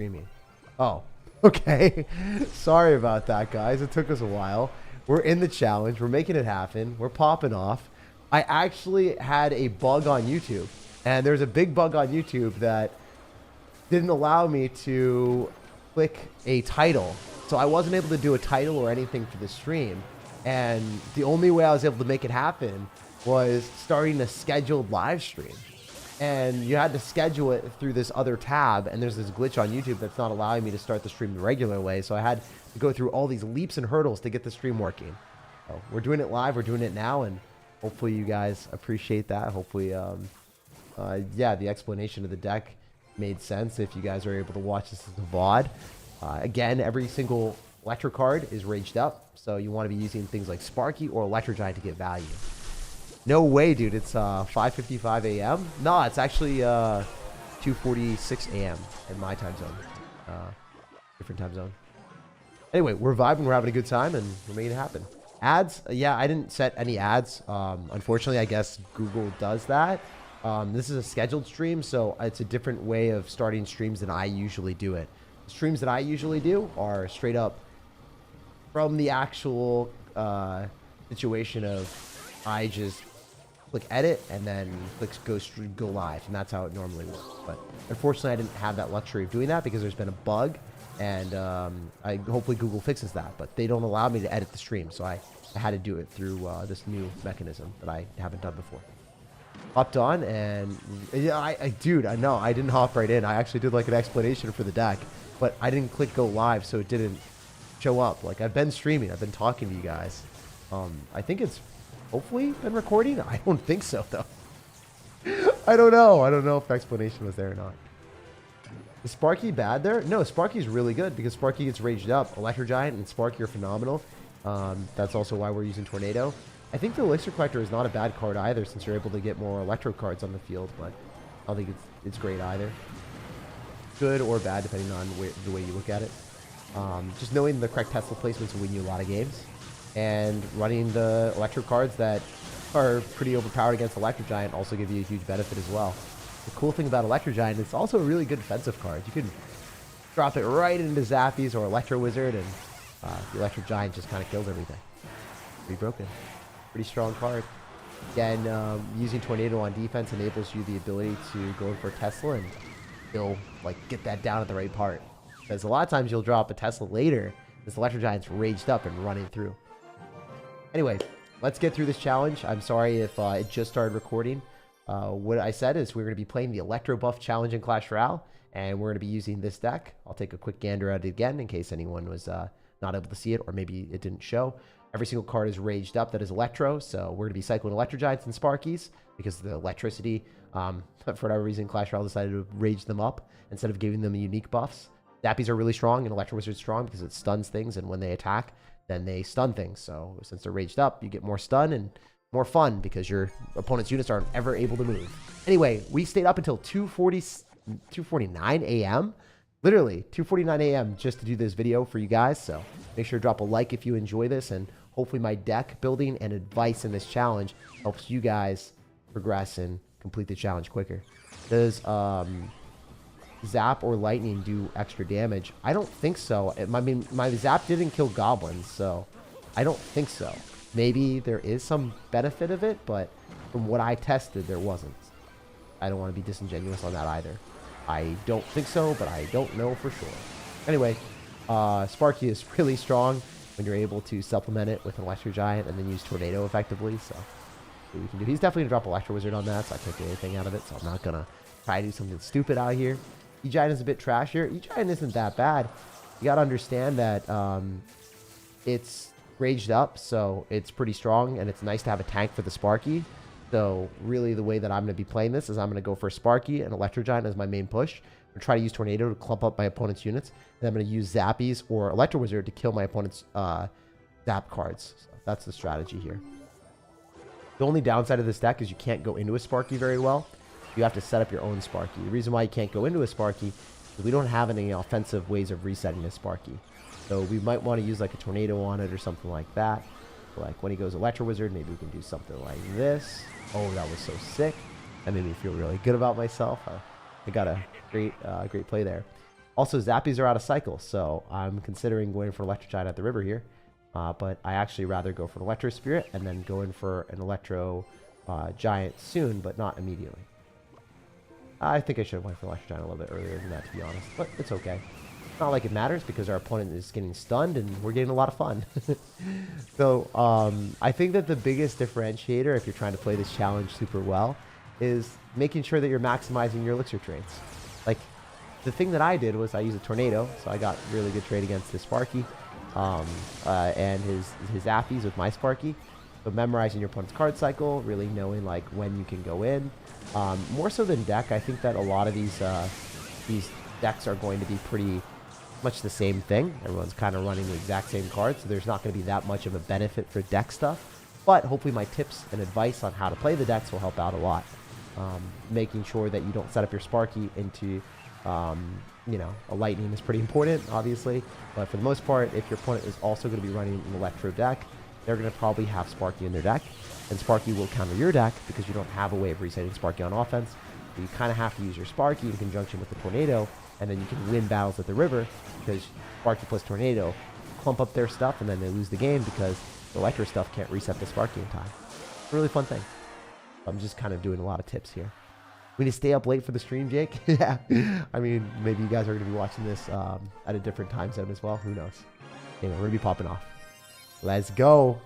Streaming. Oh, okay. Sorry about that, guys. It took us a while. We're in the challenge. We're making it happen. We're popping off. I actually had a bug on YouTube, and there's a big bug on YouTube that didn't allow me to click a title. So I wasn't able to do a title or anything for the stream. And the only way I was able to make it happen was starting a scheduled live stream. And you had to schedule it through this other tab, and there's this glitch on YouTube that's not allowing me to start the stream the regular way. So I had to go through all these leaps and hurdles to get the stream working. So we're doing it live, we're doing it now, and hopefully you guys appreciate that. Hopefully, yeah, the explanation of the deck made sense if you guys are able to watch this as a VOD. Again, every single Electro card is raged up, so you want to be using things like Sparky or Electro Giant to get value. No way, dude. It's 5:55 a.m. No, it's actually 2:46 a.m. in my time zone. Different time zone. Anyway, we're vibing. We're having a good time, and we're making it happen. Ads? Yeah, I didn't set any ads. Unfortunately, I guess Google does that. This is a scheduled stream, so it's a different way of starting streams than I usually do it. The streams that I usually do are straight up from the actual situation of I just click edit and then click go live, and that's how it normally works. But unfortunately, I didn't have that luxury of doing that because there's been a bug, and hopefully Google fixes that. But they don't allow me to edit the stream, so I had to do it through this new mechanism that I haven't done before. Hopped on, and yeah, dude, I know I didn't hop right in. I actually did like an explanation for the deck, but I didn't click go live, so it didn't show up. Like, I've been streaming, I've been talking to you guys. I think it's hopefully been recording. I don't think so, though. I don't know if the explanation was there or not. Is Sparky bad there? No, Sparky's really good because Sparky gets raged up. Electro Giant and Sparky are phenomenal. That's also why we're using Tornado. I think the Elixir Collector is not a bad card either, since you're able to get more Electro cards on the field, but I don't think it's great either. Good or bad, depending on the way you look at it. Just knowing the correct Tesla placements will win you a lot of games. And running the Electro cards that are pretty overpowered against Electro Giant also give you a huge benefit as well. The cool thing about Electro Giant, it's also a really good defensive card. You can drop it right into Zappies or Electro Wizard, and the Electro Giant just kind of kills everything. Pretty broken. Pretty strong card. Again, using Tornado on defense enables you the ability to go in for a Tesla and you'll like get that down at the right part. Because a lot of times you'll drop a Tesla later, this Electro Giant's raged up and running through. Anyway, let's get through this challenge. I'm sorry if it just started recording. What I said is we're going to be playing the Electro Buff Challenge in Clash Royale, and we're going to be using this deck. I'll take a quick gander at it again in case anyone was not able to see it, or maybe it didn't show. Every single card is raged up that is Electro, so we're going to be cycling Electro Giants and Sparkies because of the electricity. For whatever reason, Clash Royale decided to rage them up instead of giving them unique buffs. Zappies are really strong, and Electro Wizard's strong because it stuns things, and when they attack, then they stun things. So since they're raged up, you get more stun and more fun because your opponent's units aren't ever able to move. Anyway, we stayed up until 2:49 a.m. Literally 2:49 a.m. just to do this video for you guys. So make sure to drop a like if you enjoy this, and hopefully my deck building and advice in this challenge helps you guys progress and complete the challenge quicker. Does Zap or Lightning do extra damage? I don't think so. I mean, my Zap didn't kill goblins, so I don't think so. Maybe there is some benefit of it, but from what I tested, there wasn't. I don't want to be disingenuous on that either. I don't think so, but I don't know for sure. Anyway, Sparky is really strong when you're able to supplement it with an Electro Giant and then use Tornado effectively, so we can do. He's definitely going to drop Electro Wizard on that, so I can't get anything out of it, so I'm not going to try to do something stupid out here. E-Giant is a bit trashier. E-Giant isn't that bad. You got to understand that it's raged up, so it's pretty strong, and it's nice to have a tank for the Sparky. So really the way that I'm going to be playing this is I'm going to go for Sparky and Electro Giant as my main push. I'm going to try to use Tornado to clump up my opponent's units, and I'm going to use Zappies or Electro Wizard to kill my opponent's Zap cards. So that's the strategy here. The only downside of this deck is you can't go into a Sparky very well. You have to set up your own Sparky. The reason why you can't go into a Sparky is we don't have any offensive ways of resetting a Sparky. So we might want to use like a Tornado on it or something like that. Like when he goes Electro Wizard, maybe we can do something like this. Oh, that was so sick. That made me feel really good about myself. I got a great play there. Also, Zappies are out of cycle, so I'm considering going for Electro Giant at the river here. But I actually rather go for an Electro Spirit and then go in for an Electro Giant soon, but not immediately. I think I should have went for Electro Giant a little bit earlier than that, to be honest, but it's okay. It's not like it matters because our opponent is getting stunned and we're getting a lot of fun. So I think that the biggest differentiator, if you're trying to play this challenge super well, is making sure that you're maximizing your elixir trades. Like, the thing that I did was I used a tornado, so I got really good trade against this Sparky and his Zappies with my Sparky. So memorizing your opponent's card cycle, really knowing like when you can go in. More so than deck, I think that a lot of these decks are going to be pretty much the same thing. Everyone's kind of running the exact same cards, so there's not going to be that much of a benefit for deck stuff. But hopefully my tips and advice on how to play the decks will help out a lot. Making sure that you don't set up your Sparky into, you know, a Lightning is pretty important, obviously. But for the most part, if your opponent is also going to be running an Electro deck, they're going to probably have Sparky in their deck. And Sparky will counter your deck because you don't have a way of resetting Sparky on offense. So you kind of have to use your Sparky in conjunction with the Tornado, and then you can win battles at the river because Sparky plus Tornado clump up their stuff, and then they lose the game because the Electro stuff can't reset the Sparky in time. It's a really fun thing. I'm just kind of doing a lot of tips here. We need to stay up late for the stream, Jake. Yeah. I mean, maybe you guys are going to be watching this at a different time zone as well. Who knows? Anyway, we're going to be popping off. Let's go.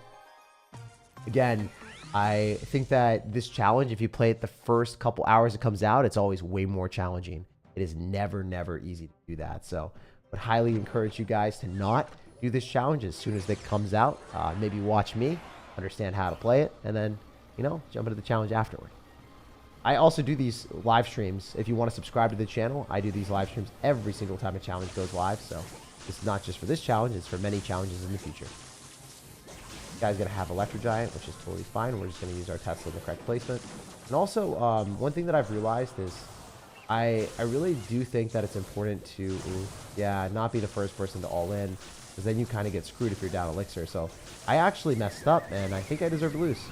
Again, I think that this challenge, if you play it the first couple hours it comes out, it's always way more challenging. It is never easy to do that. So I would highly encourage you guys to not do this challenge as soon as it comes out. Maybe watch me, understand how to play it, and then, you know, jump into the challenge afterward. I also do these live streams. If you want to subscribe to the channel, I do these live streams every single time a challenge goes live. So it's not just for this challenge, it's for many challenges in the future. This guy's going to have Electro Giant, which is totally fine. We're just going to use our Tesla in the correct placement. And also, one thing that I've realized is I really do think that it's important to, not be the first person to all in, because then you kind of get screwed if you're down Elixir. So I actually messed up, and I think I deserve to lose.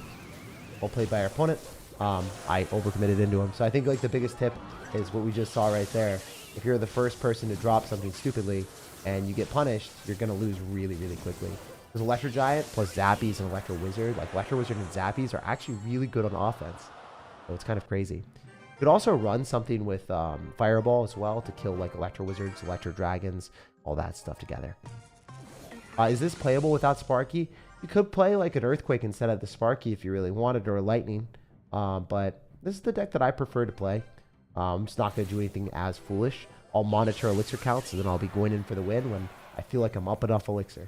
Well played by our opponent. I overcommitted into him. So I think like the biggest tip is what we just saw right there. If you're the first person to drop something stupidly and you get punished, you're going to lose really quickly. Because Electro Giant plus Zappies and Electro Wizard, like Electro Wizard and Zappies, are actually really good on offense. So it's kind of crazy. You could also run something with Fireball as well to kill like Electro Wizards, Electro Dragons, all that stuff together. Is this playable without Sparky? You could play like an Earthquake instead of the Sparky if you really wanted, or a Lightning. But this is the deck that I prefer to play. I'm just not going to do anything as foolish. I'll monitor Elixir counts, and then I'll be going in for the win when I feel like I'm up enough Elixir.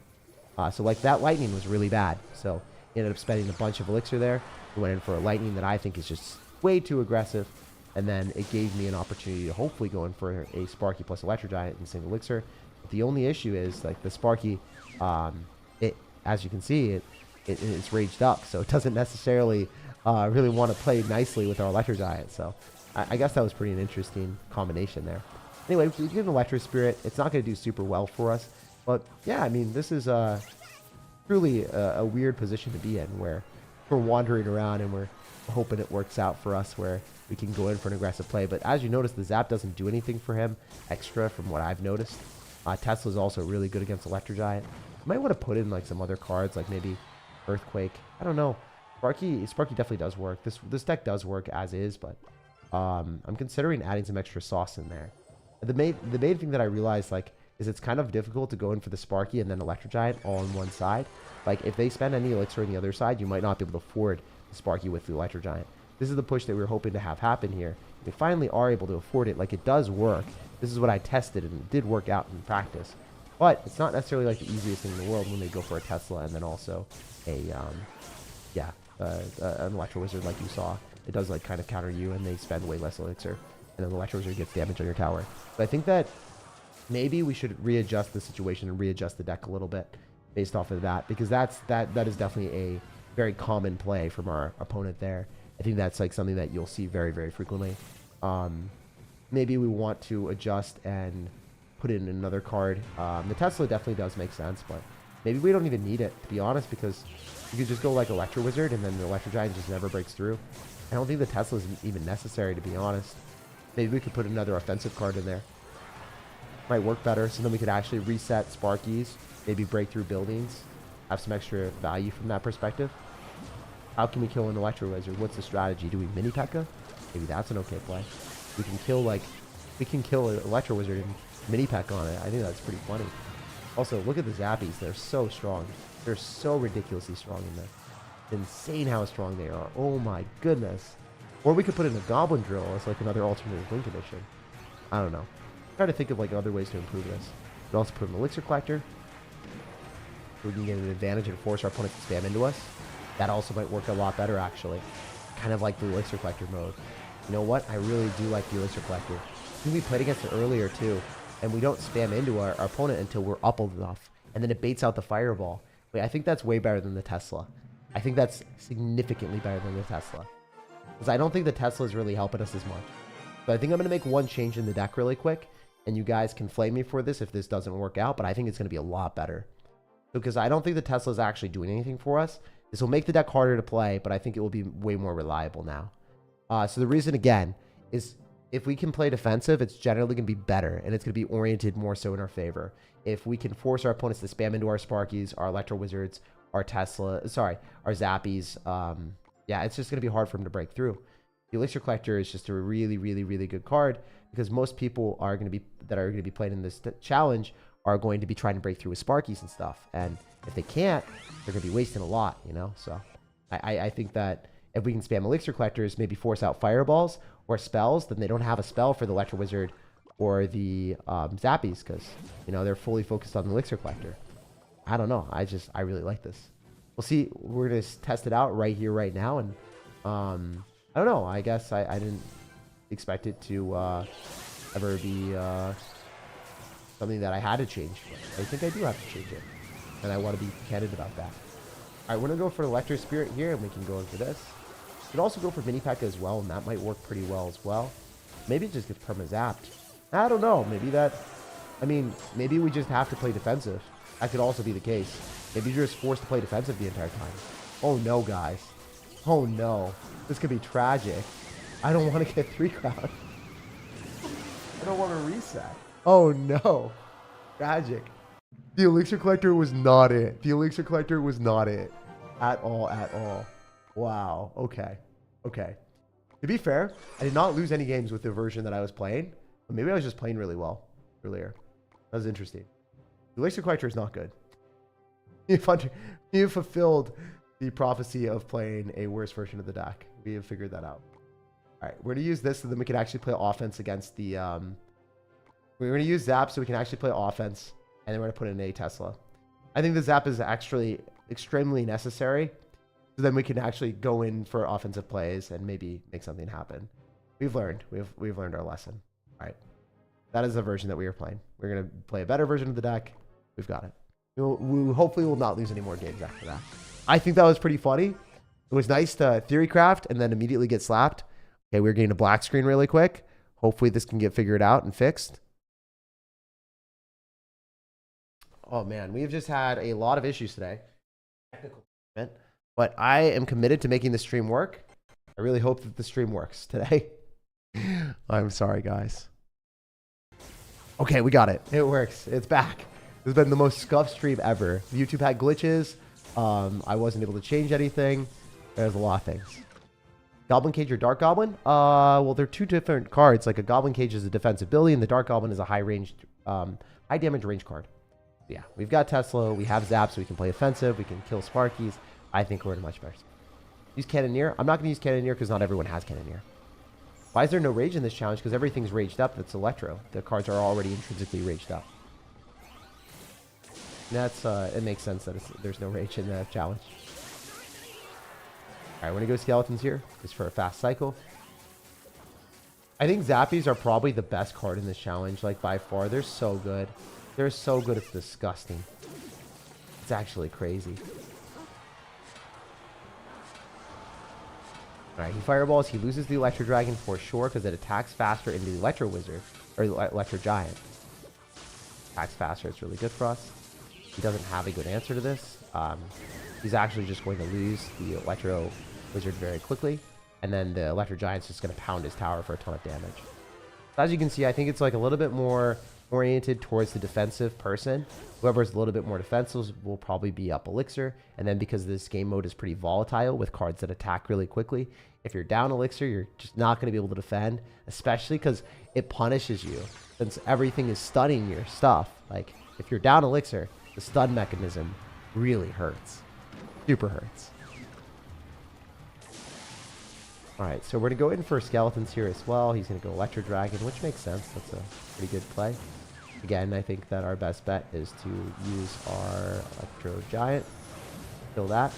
So like that Lightning was really bad. So ended up spending a bunch of Elixir there. We went in for a Lightning that I think is just way too aggressive. And then it gave me an opportunity to hopefully go in for a Sparky plus Electro Giant in single Elixir. But the only issue is like the Sparky, as you can see, it's raged up. So it doesn't necessarily really want to play nicely with our Electro Giant. So I guess that was pretty an interesting combination there. Anyway, we get an Electro Spirit. It's not going to do super well for us. But yeah, I mean, this is truly a weird position to be in where we're wandering around and we're hoping it works out for us where we can go in for an aggressive play. But as you notice, the Zap doesn't do anything for him extra from what I've noticed. Tesla's also really good against Electro Giant. You might want to put in like some other cards, like maybe Earthquake. I don't know. Sparky definitely does work. This deck does work as is, but I'm considering adding some extra sauce in there. The main thing that I realized is it's kind of difficult to go in for the Sparky and then Electro Giant all on one side. Like if they spend any Elixir on the other side, you might not be able to afford the Sparky with the Electro Giant. This is the push that we were hoping to have happen here. We finally are able to afford it. Like it does work. This is what I tested and it did work out in practice. But it's not necessarily like the easiest thing in the world when they go for a Tesla and then also an Electro Wizard like you saw. It does like kind of counter you and they spend way less Elixir. And then the Electro Wizard gets damage on your tower. But I think that maybe we should readjust the situation and readjust the deck a little bit based off of that. Because that is definitely a very common play from our opponent there. I think that's like something that you'll see very, very frequently. Maybe we want to adjust and put in another card. The Tesla definitely does make sense, but maybe we don't even need it, to be honest, because you could just go like Electro Wizard and then the Electro Giant just never breaks through. I don't think the Tesla is even necessary, to be honest. Maybe we could put another offensive card in there. Might work better, so then we could actually reset Sparkies, maybe break through buildings, have some extra value from that perspective. How can we kill an Electro Wizard? What's the strategy? Do we mini P.E.K.K.A? Maybe that's an okay play. We can kill an Electro Wizard and mini P.E.K.K.A on it. I think that's pretty funny. Also, look at the Zappies. They're so strong. They're so ridiculously strong in this. Insane how strong they are. Oh my goodness. Or we could put in a Goblin Drill as like another alternative win condition. I don't know. I'm trying to think of like other ways to improve this. We could also put an Elixir Collector. We can get an advantage and force our opponent to spam into us. That also might work a lot better, actually. Kind of like the Elixir Collector mode. You know what? I really do like the Elixir Collector. I think we played against it earlier, too. And we don't spam into our opponent until we're up enough. And then it baits out the Fireball. Wait, I think that's way better than the Tesla. I think that's significantly better than the Tesla. Because I don't think the Tesla is really helping us as much. So I think I'm going to make one change in the deck really quick. And you guys can flame me for this if this doesn't work out. But I think it's going to be a lot better. Because I don't think the Tesla is actually doing anything for us. This will make the deck harder to play, but I think it will be way more reliable now. So the reason, again, is if we can play defensive, it's generally going to be better, and it's going to be oriented more so in our favor. If we can force our opponents to spam into our Sparkies, our Electro Wizards, our Zappies, yeah, it's just going to be hard for them to break through. The Elixir Collector is just a really, really, really good card because most people are going to be playing in this challenge are going to be trying to break through with Sparkies and stuff, and if they can't, they're going to be wasting a lot, you know? So I think that if we can spam Elixir Collectors, maybe force out Fireballs or spells, then they don't have a spell for the Electro Wizard or the Zappies because, you know, they're fully focused on the Elixir Collector. I don't know. I really like this. We'll see. We're going to test it out right here, right now. And I don't know. I guess I didn't expect it to ever be something that I had to change. I think I do have to change it. And I want to be candid about that. All right, we're going to go for Electro Spirit here, and we can go in for this. We could also go for Mini P.E.K.K.A as well, and that might work pretty well as well. Maybe it just gets perma zapped. I don't know. Maybe that... I mean, maybe we just have to play defensive. That could also be the case. Maybe you're just forced to play defensive the entire time. Oh, no, guys. Oh, no. This could be tragic. I don't want to get 3 crown. I don't want to reset. Oh, no. Tragic. The Elixir Collector was not it. The Elixir Collector was not it. At all, at all. Wow. Okay. Okay. To be fair, I did not lose any games with the version that I was playing. But maybe I was just playing really well earlier. That was interesting. The Elixir Collector is not good. You have fulfilled the prophecy of playing a worse version of the deck. We have figured that out. All right. We're going to use this so that we can actually play offense against the... We're going to use Zap so we can actually play offense. And then we're going to put in a Tesla. I think the Zap is actually extremely necessary. So then we can actually go in for offensive plays and maybe make something happen. We've learned. We've learned our lesson. All right. That is the version that we are playing. We're going to play a better version of the deck. We've got it. We hopefully will not lose any more games after that. I think that was pretty funny. It was nice to theory craft and then immediately get slapped. Okay, we're getting a black screen really quick. Hopefully this can get figured out and fixed. Oh, man, we've just had a lot of issues today. But I am committed to making the stream work. I really hope that the stream works today. I'm sorry, guys. Okay, we got it. It works. It's back. This has been the most scuffed stream ever. YouTube had glitches. I wasn't able to change anything. There's a lot of things. Goblin Cage or Dark Goblin? Well, they're two different cards. Like a Goblin Cage is a defensive ability, and the Dark Goblin is a high damage range card. Yeah, we've got Tesla. We have Zap, so we can play offensive. We can kill Sparkies. I think we're in a much better spot. Use Cannoneer. I'm not going to use Cannoneer because not everyone has Cannoneer. Why is there no rage in this challenge? Because everything's raged up. That's Electro. The cards are already intrinsically raged up. And that's it makes sense that there's no rage in the challenge. All right, we're going to go Skeletons here just for a fast cycle. I think Zappies are probably the best card in this challenge, like by far. They're so good. They're so good, it's disgusting. It's actually crazy. Alright, he fireballs. He loses the Electro Dragon for sure because it attacks faster into the Electro Wizard. Or the Electro Giant. Attacks faster. It's really good for us. He doesn't have a good answer to this. He's actually just going to lose the Electro Wizard very quickly. And then the Electro Giant's just going to pound his tower for a ton of damage. As you can see, I think it's like a little bit more oriented towards the defensive person. Whoever's a little bit more defensive will probably be up Elixir. And then because this game mode is pretty volatile with cards that attack really quickly, if you're down Elixir, you're just not going to be able to defend, especially because it punishes you since everything is stunning your stuff. Like, if you're down Elixir, the stun mechanism really hurts. Super hurts. Alright, so we're going to go in for skeletons here as well. He's going to go Electro Dragon, which makes sense. That's a pretty good play. Again, I think that our best bet is to use our Electro Giant, kill that,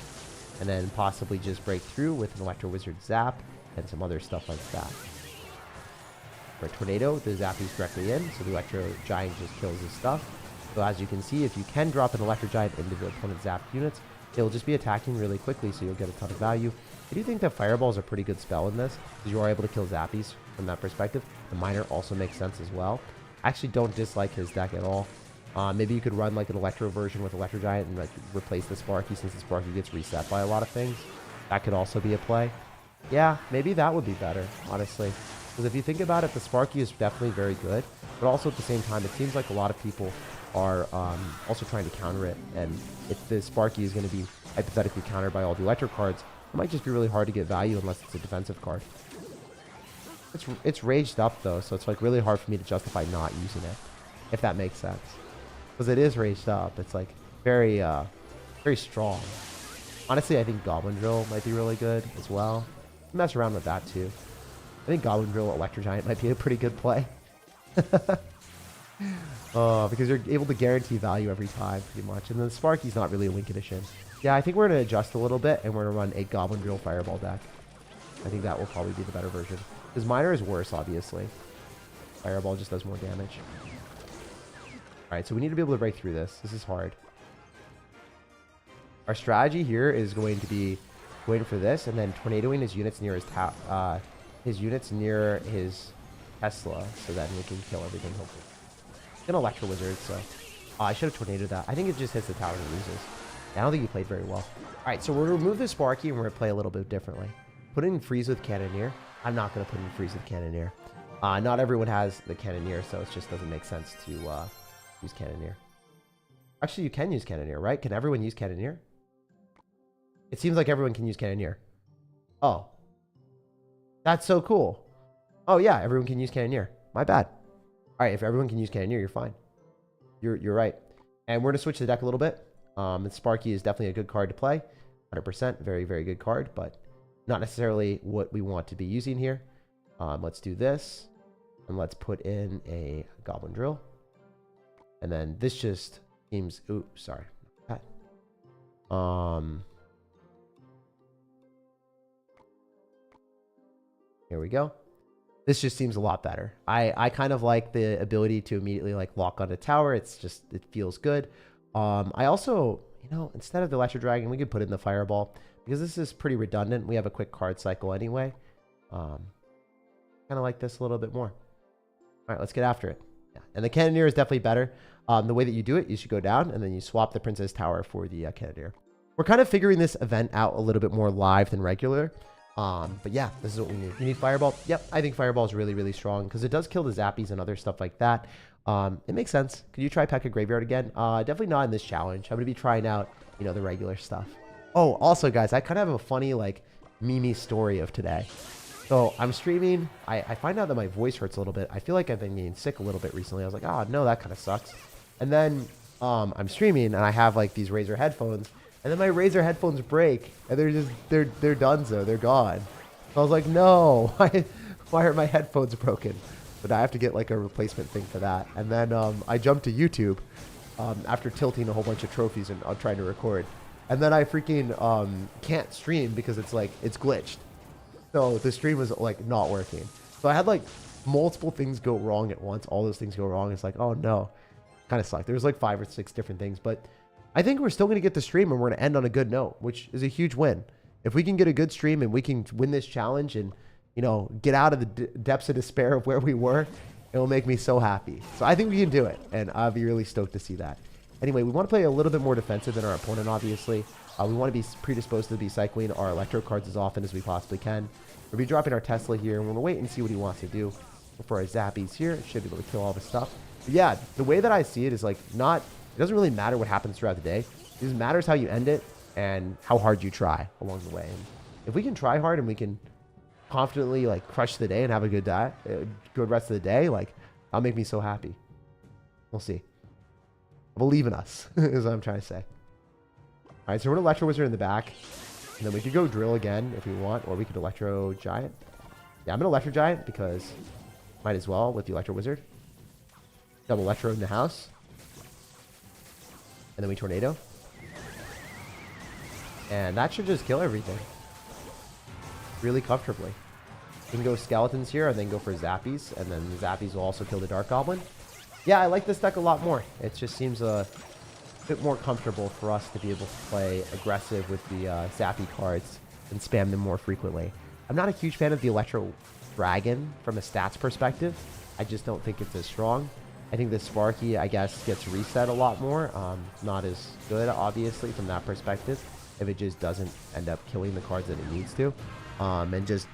and then possibly just break through with an Electro Wizard Zap and some other stuff like that. For a Tornado, the Zap is directly in, so the Electro Giant just kills his stuff. So as you can see, if you can drop an Electro Giant into the opponent's Zap units, it'll just be attacking really quickly, so you'll get a ton of value. I do think that Fireball is a pretty good spell in this, because you are able to kill Zappies from that perspective. The Miner also makes sense as well. I actually don't dislike his deck at all. Maybe you could run like an Electro version with Electro Giant and like replace the Sparky, since the Sparky gets reset by a lot of things. That could also be a play. Yeah, maybe that would be better, honestly. Because if you think about it, the Sparky is definitely very good, but also at the same time, it seems like a lot of people are also trying to counter it. And if the Sparky is going to be hypothetically countered by all the Electro cards, it might just be really hard to get value unless it's a defensive card. It's raged up though, so it's like really hard for me to justify not using it, if that makes sense. Because it is raged up. It's like very strong. Honestly, I think Goblin Drill might be really good as well. Mess around with that too. I think Goblin Drill Electro Giant might be a pretty good play. Because you're able to guarantee value every time, pretty much. And then Sparky's not really a Win Condition. Yeah, I think we're going to adjust a little bit, and we're going to run a Goblin Drill Fireball deck. I think that will probably be the better version. Because Miner is worse, obviously. Fireball just does more damage. Alright, so we need to be able to break through this. This is hard. Our strategy here is going to be waiting for this, and then tornadoing his units near his Tesla, so that we can kill everything, hopefully. An Electro Wizard, so I should have tornadoed that. I think it just hits the tower and loses. I don't think he played very well. Alright, so we're going to remove the Sparky, and we're going to play a little bit differently. Put in Freeze with Cannoneer. I'm not going to put in Freeze with Cannoneer. Not everyone has the Cannoneer, so it just doesn't make sense to use Cannoneer. Actually, you can use Cannoneer, right? Can everyone use Cannoneer? It seems like everyone can use Cannoneer. Oh. That's so cool. Oh, yeah, everyone can use Cannoneer. My bad. Alright, if everyone can use Cannoneer, you're fine. You're right. And we're going to switch the deck a little bit. And Sparky is definitely a good card to play. 100%. Very, very good card, but not necessarily what we want to be using here. Let's do this. And let's put in a Goblin Drill. And then this just seems... Ooh, sorry. Here we go. This just seems a lot better. I kind of like the ability to immediately like lock on a tower. It's just, it feels good. I also, you know, instead of the Electro Dragon, we could put in the Fireball because this is pretty redundant. We have a quick card cycle anyway. Kind of like this a little bit more. All right, let's get after it. Yeah. And the Cannoneer is definitely better. The way that you do it, you should go down and then you swap the Princess Tower for the Cannoneer. We're kind of figuring this event out a little bit more live than regular. But yeah, this is what we need. You need Fireball. Yep, I think Fireball is really, really strong because it does kill the Zappies and other stuff like that. It makes sense. Could you try P.E.K.K.A. Graveyard again? Definitely not in this challenge. I'm going to be trying out, you know, the regular stuff. Oh, also, guys, I kind of have a funny, like, Mimi story of today. So I'm streaming. I find out that my voice hurts a little bit. I feel like I've been getting sick a little bit recently. I was like, oh, no, that kind of sucks. And then I'm streaming, and I have, like, these Razer headphones. And then my Razer headphones break, and they're donezo. They're gone. So I was like, no, why are my headphones broken? But I have to get like a replacement thing for that. And then I jumped to YouTube after tilting a whole bunch of trophies and trying to record. And then I freaking can't stream because it's like, it's glitched. So the stream was like not working. So I had like multiple things go wrong at once. All those things go wrong. It's like, oh no, kind of sucked. There was like 5 or 6 different things, but I think we're still going to get the stream and we're going to end on a good note, which is a huge win. If we can get a good stream and we can win this challenge and, you know, get out of the depths of despair of where we were, it will make me so happy. So I think we can do it, and I'll be really stoked to see that. Anyway, we want to play a little bit more defensive than our opponent, obviously. We want to be predisposed to be cycling our Electro cards as often as we possibly can. We'll be dropping our Tesla here, and we're going to wait and see what he wants to do. For our zappies here, it should be able to kill all the stuff. But yeah, the way that I see it is like it doesn't really matter what happens throughout the day. It just matters how you end it and how hard you try along the way. And if we can try hard and we can confidently like crush the day and have a good rest of the day, like that'll make me so happy. We'll see. Believe in us is what I'm trying to say. All right, so we're an Electro Wizard in the back. And then we could go Drill again if we want, or we could Electro Giant. Yeah, I'm an Electro Giant because might as well with the Electro Wizard. Double Electro in the house. And then we Tornado. And that should just kill everything. Really comfortably. We can go Skeletons here and then go for Zappies. And then the Zappies will also kill the Dark Goblin. Yeah, I like this deck a lot more. It just seems a bit more comfortable for us to be able to play aggressive with the Zappy cards and spam them more frequently. I'm not a huge fan of the Electro Dragon from a stats perspective. I just don't think it's as strong. I think the Sparky, I guess, gets reset a lot more. Not as good, obviously, from that perspective, if it just doesn't end up killing the cards that it needs to. And just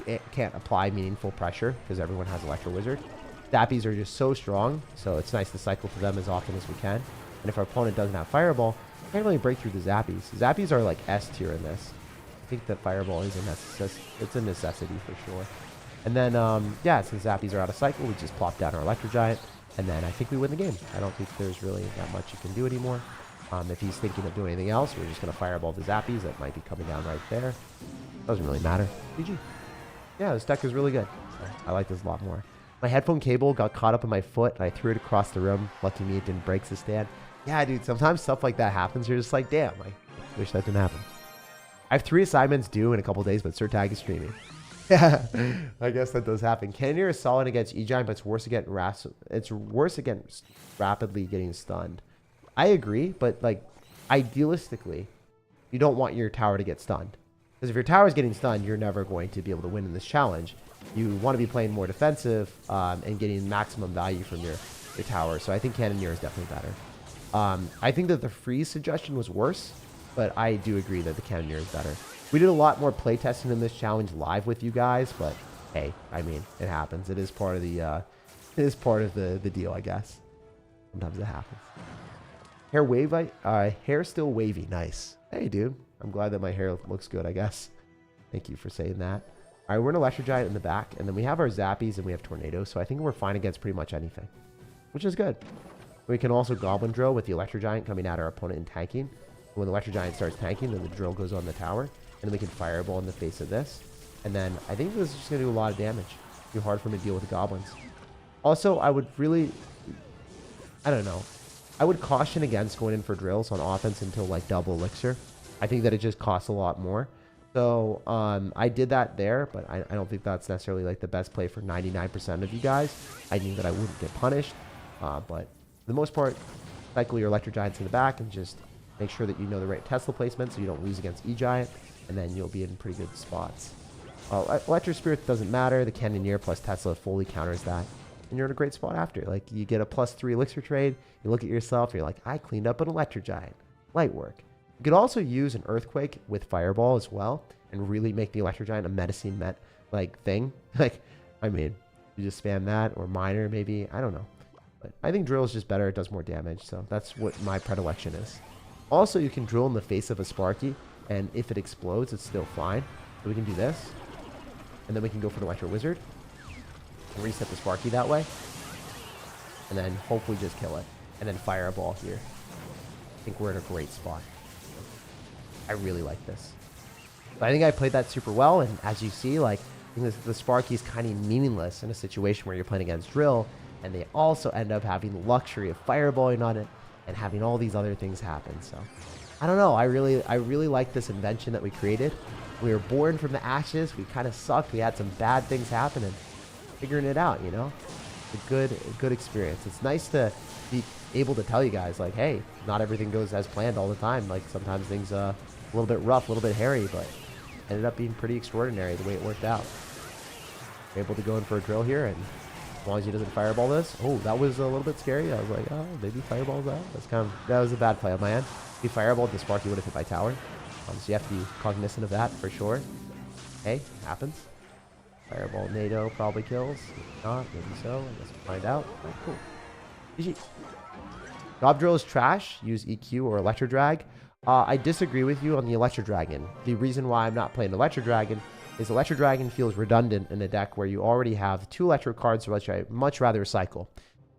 it can't apply meaningful pressure because everyone has Electro Wizard. Zappies are just so strong, so it's nice to cycle to them as often as we can. And if our opponent doesn't have Fireball, we can't really break through the Zappies. Zappies are like S tier in this. I think that Fireball is a necessity for sure. And then, yeah, since Zappies are out of cycle, we just plop down our Electro Giant, and then I think we win the game. I don't think there's really that much you can do anymore. If he's thinking of doing anything else, we're just going to Fireball the Zappies that might be coming down right there. Doesn't really matter. GG. Yeah, this deck is really good. I like this a lot more. My headphone cable got caught up in my foot, and I threw it across the room. Lucky me, it didn't break the stand. Yeah, dude, sometimes stuff like that happens. You're just like, damn, I wish that didn't happen. I have 3 assignments due in a couple days, but SirTag is streaming. Yeah, I guess that does happen. Cannoneer is solid against E-Giant, but it's worse against rapidly getting stunned. I agree, but like idealistically, you don't want your tower to get stunned. Because if your tower is getting stunned, you're never going to be able to win in this challenge. You want to be playing more defensive and getting maximum value from your tower. So I think Cannoneer is definitely better. I think that the freeze suggestion was worse, but I do agree that the Cannoneer is better. We did a lot more playtesting in this challenge live with you guys, but hey, I mean, it happens. It is part of the deal, I guess. Sometimes it happens. Hair still wavy. Nice. Hey, dude. I'm glad that my hair looks good, I guess. Thank you for saying that. All right, we're an Electro Giant in the back, and then we have our Zappies and we have Tornado, so I think we're fine against pretty much anything, which is good. We can also Goblin Drill with the Electro Giant coming at our opponent and tanking. When the Electro Giant starts tanking, then the drill goes on the tower, and then we can Fireball in the face of this. And then I think this is just going to do a lot of damage. It'll be hard for me to deal with the Goblins. Also, I would really... I don't know. I would caution against going in for drills on offense until like double elixir. I think that it just costs a lot more. So I did that there, but I don't think that's necessarily like the best play for 99% of you guys. I knew that I wouldn't get punished. But for the most part, cycle your Electro Giants in the back and just make sure that you know the right Tesla placement so you don't lose against E-Giant, and then you'll be in pretty good spots. Electro Spirit doesn't matter. The Cannoneer plus Tesla fully counters that. And you're in a great spot after. Like, you get a +3 elixir trade. You look at yourself, and you're like, I cleaned up an Electro Giant. Light work. You could also use an Earthquake with Fireball as well and really make the Electro Giant a medicine thing. Like, I mean, you just spam that, or Miner maybe. I don't know. But I think Drill is just better. It does more damage, so that's what my predilection is. Also, you can Drill in the face of a Sparky, and if it explodes, it's still fine. So we can do this, and then we can go for the Electro Wizard and reset the Sparky that way, and then hopefully just kill it, and then Fireball here. I think we're in a great spot. I really like this. But I think I played that super well, and as you see, like, I think the Sparky is kind of meaningless in a situation where you're playing against Drill, and they also end up having the luxury of Fireballing on it and having all these other things happen. So I don't know. I really like this invention that we created. We were born from the ashes. We kind of sucked. We had some bad things happen, and figuring it out, you know, a good experience. It's nice to be able to tell you guys, like, hey, not everything goes as planned all the time. Like, sometimes things a little bit rough, a little bit hairy, but ended up being pretty extraordinary the way it worked out. Able to go in for a drill here, and as long as he doesn't Fireball this. Oh, that was a little bit scary. I was like, oh, maybe Fireball's out. That was a bad play on my end. If he Fireballed, the Sparky would have hit my tower. So you have to be cognizant of that for sure. Hey, happens. Fireball NATO probably kills. If not, maybe so. I guess we'll find out. Alright, cool. GG. Gob Drill is trash. Use EQ or Electro Drag. I disagree with you on the Electro Dragon. The reason why I'm not playing Electro Dragon is Electro Dragon feels redundant in a deck where you already have 2 Electro cards, which I much rather cycle.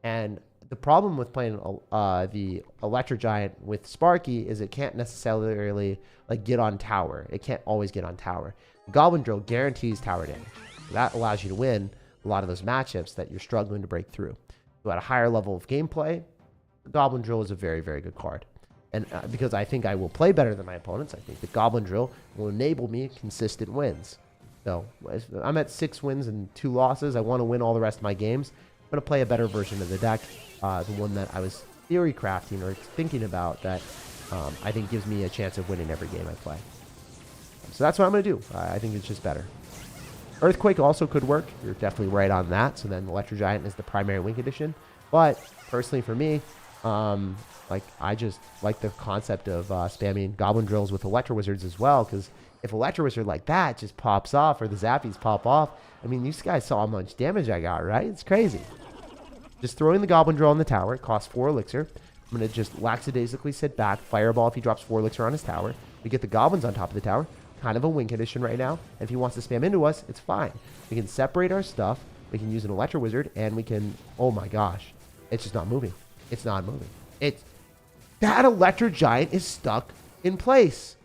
And the problem with playing the Electro Giant with Sparky is it can't necessarily like get on tower. It can't always get on tower. Goblin Drill guarantees tower damage. That allows you to win a lot of those matchups that you're struggling to break through. So at a higher level of gameplay, the Goblin Drill is a very, very good card. And because I think I will play better than my opponents, I think the Goblin Drill will enable me consistent wins. So I'm at 6 wins and 2 losses. I want to win all the rest of my games. I'm going to play a better version of the deck, the one that I was theory crafting or thinking about that I think gives me a chance of winning every game I play. So that's what I'm going to do. I think it's just better. Earthquake also could work. You're definitely right on that. So then Electro Giant is the primary win condition. But personally for me, like I just like the concept of spamming Goblin Drills with Electro Wizards as well, because if Electro Wizard like that just pops off or the Zappies pop off, I mean, you guys saw how much damage I got, right? It's crazy. Just throwing the Goblin Drill on the tower, it costs 4 elixir. I'm going to just lackadaisically sit back, Fireball if he drops 4 elixir on his tower. We get the Goblins on top of the tower. Kind of a win condition right now. And if he wants to spam into us, it's fine. We can separate our stuff. We can use an Electro Wizard, and we can... Oh my gosh. It's just not moving. It's not moving. That Electro Giant is stuck in place.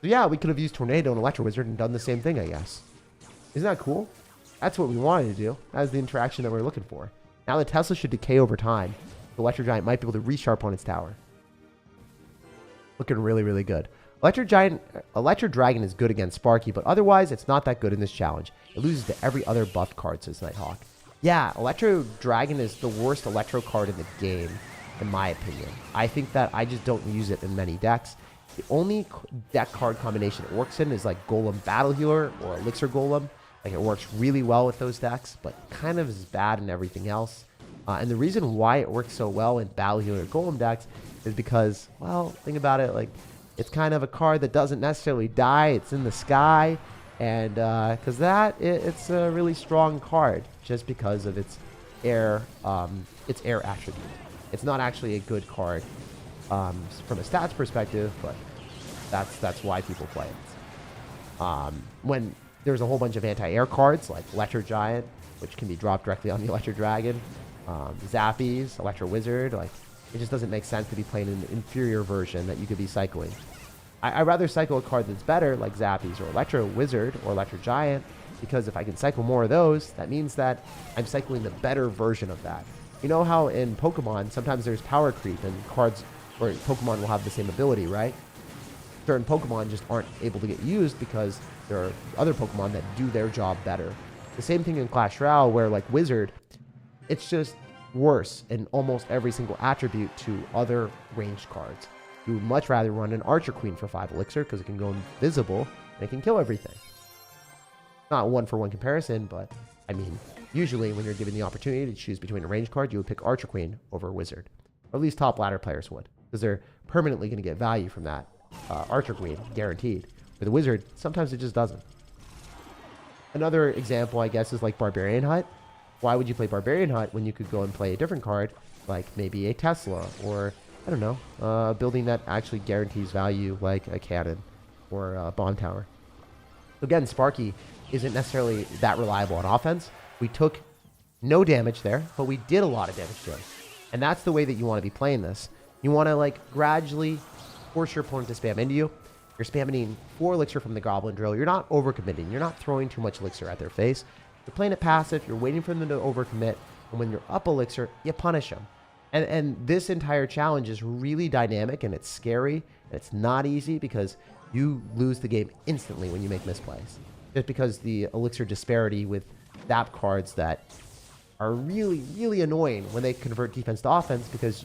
So yeah, we could have used Tornado and Electro Wizard and done the same thing, I guess. Isn't that cool? That's what we wanted to do. That's the interaction that we're looking for. Now the Tesla should decay over time. The Electro Giant might be able to resharp on its tower. Looking really, really good. Electro Dragon is good against Sparky, but otherwise it's not that good in this challenge. It loses to every other buff card, says Nighthawk. Yeah, Electro Dragon is the worst Electro card in the game, in my opinion. I think that I just don't use it in many decks. The only deck card combination it works in is like Golem Battle Healer or Elixir Golem. Like it works really well with those decks, but kind of is bad in everything else. And the reason why it works so well in Battle Healer Golem decks is because, well, think about it, like it's kind of a card that doesn't necessarily die. It's in the sky. And because it's a really strong card just because of its air attribute. It's not actually a good card from a stats perspective, but that's why people play it. When there's a whole bunch of anti-air cards like Electro Giant, which can be dropped directly on the Electro Dragon, Zappies, Electro Wizard, like it just doesn't make sense to be playing an inferior version that you could be cycling. I'd rather cycle a card that's better, like Zappies or Electro Wizard or Electro Giant, because if I can cycle more of those, that means that I'm cycling the better version of that. You know how in Pokemon, sometimes there's power creep and cards where Pokemon will have the same ability, right? Certain Pokemon just aren't able to get used because there are other Pokemon that do their job better. The same thing in Clash Royale where like Wizard, it's just worse in almost every single attribute to other ranged cards. You would much rather run an Archer Queen for 5 elixir because it can go invisible and it can kill everything. Not a one-for-one comparison, but I mean, usually when you're given the opportunity to choose between a ranged card, you would pick Archer Queen over Wizard. Or at least top ladder players would, because they're permanently going to get value from that Archer Queen, guaranteed. With a Wizard, sometimes it just doesn't. Another example, I guess, is like Barbarian Hut. Why would you play Barbarian Hut when you could go and play a different card, like maybe a Tesla, or I don't know, a building that actually guarantees value like a cannon or a bomb tower. Again, Sparky isn't necessarily that reliable on offense. We took no damage there, but we did a lot of damage to him. And that's the way that you want to be playing this. You want to like gradually force your opponent to spam into you. You're spamming 4 elixir from the Goblin Drill. You're not overcommitting. You're not throwing too much elixir at their face. You're playing it passive. You're waiting for them to overcommit. And when you're up elixir, you punish them. And this entire challenge is really dynamic and it's scary. And it's not easy because you lose the game instantly when you make misplays. Just because the elixir disparity with zap cards that are really, really annoying when they convert defense to offense because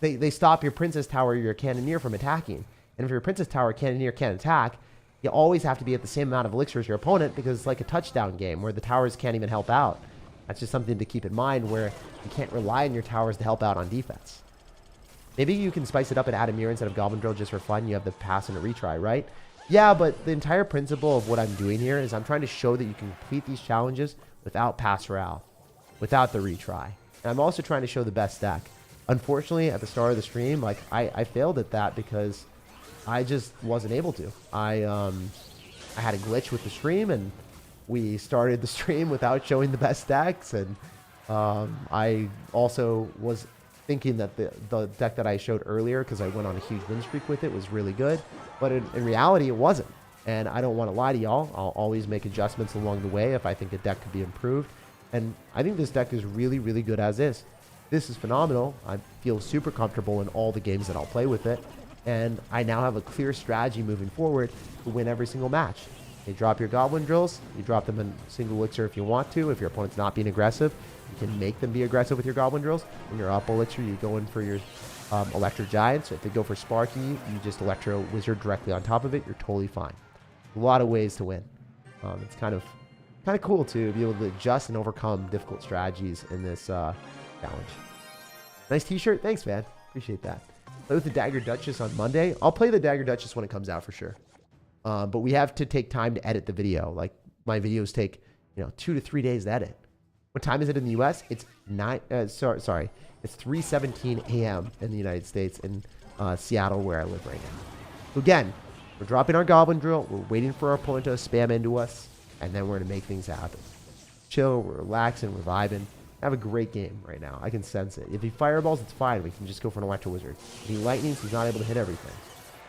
they stop your Princess Tower or your Cannoneer from attacking. And if your Princess Tower Cannoneer can't attack, you always have to be at the same amount of elixir as your opponent because it's like a touchdown game where the towers can't even help out. That's just something to keep in mind where you can't rely on your towers to help out on defense. Maybe you can spice it up and add a mirror instead of Goblin Drill just for fun. You have the pass and a retry, right? Yeah, but the entire principle of what I'm doing here is I'm trying to show that you can complete these challenges without pass Royale, without the retry. And I'm also trying to show the best deck. Unfortunately, at the start of the stream, like I failed at that because I just wasn't able to. I had a glitch with the stream, and we started the stream without showing the best decks. And I also was thinking that the deck that I showed earlier, because I went on a huge win streak with it, was really good. But in reality, it wasn't. And I don't want to lie to y'all. I'll always make adjustments along the way if I think a deck could be improved. And I think this deck is really, really good as is. This is phenomenal. I feel super comfortable in all the games that I'll play with it. And I now have a clear strategy moving forward to win every single match. You drop your Goblin drills. You drop them in single elixir if you want to. If your opponent's not being aggressive, you can make them be aggressive with your Goblin drills. When you're up elixir, you go in for your Electro Giants. So if they go for Sparky, you just Electro Wizard directly on top of it. You're totally fine. A lot of ways to win. It's kind of cool to be able to adjust and overcome difficult strategies in this challenge. Nice t-shirt. Thanks, man. Appreciate that. Play with the Dagger Duchess on Monday. I'll play the Dagger Duchess when it comes out for sure. But we have to take time to edit the video. Like, my videos take, 2 to 3 days to edit. What time is it in the US? It's it's 3:17 a.m. in the United States, in Seattle, where I live right now. So again, we're dropping our Goblin drill. We're waiting for our opponent to spam into us, and then we're going to make things happen. Chill, we're relaxing, we're vibing. Have a great game right now. I can sense it. If he fireballs, it's fine. We can just go for an Electro Wizard. If he lightnings, he's not able to hit everything.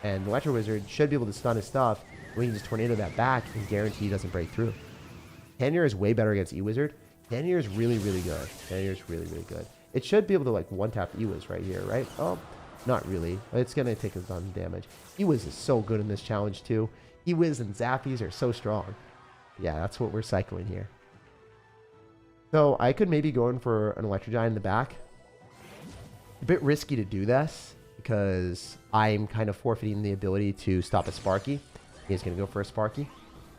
And the Electro Wizard should be able to stun his stuff. We can just tornado that back and guarantee he doesn't break through. Tenure is way better against E-Wizard. Tenure is really, really good. Tenure is really, really good. It should be able to, like, one-tap E-Wiz right here, right? Oh, not really. It's going to take a ton of damage. E-Wiz is so good in this challenge, too. E-Wiz and Zappies are so strong. Yeah, that's what we're cycling here. So I could maybe go in for an Electro Giant in the back. A bit risky to do this because I'm kind of forfeiting the ability to stop a Sparky. He's going to go for a Sparky.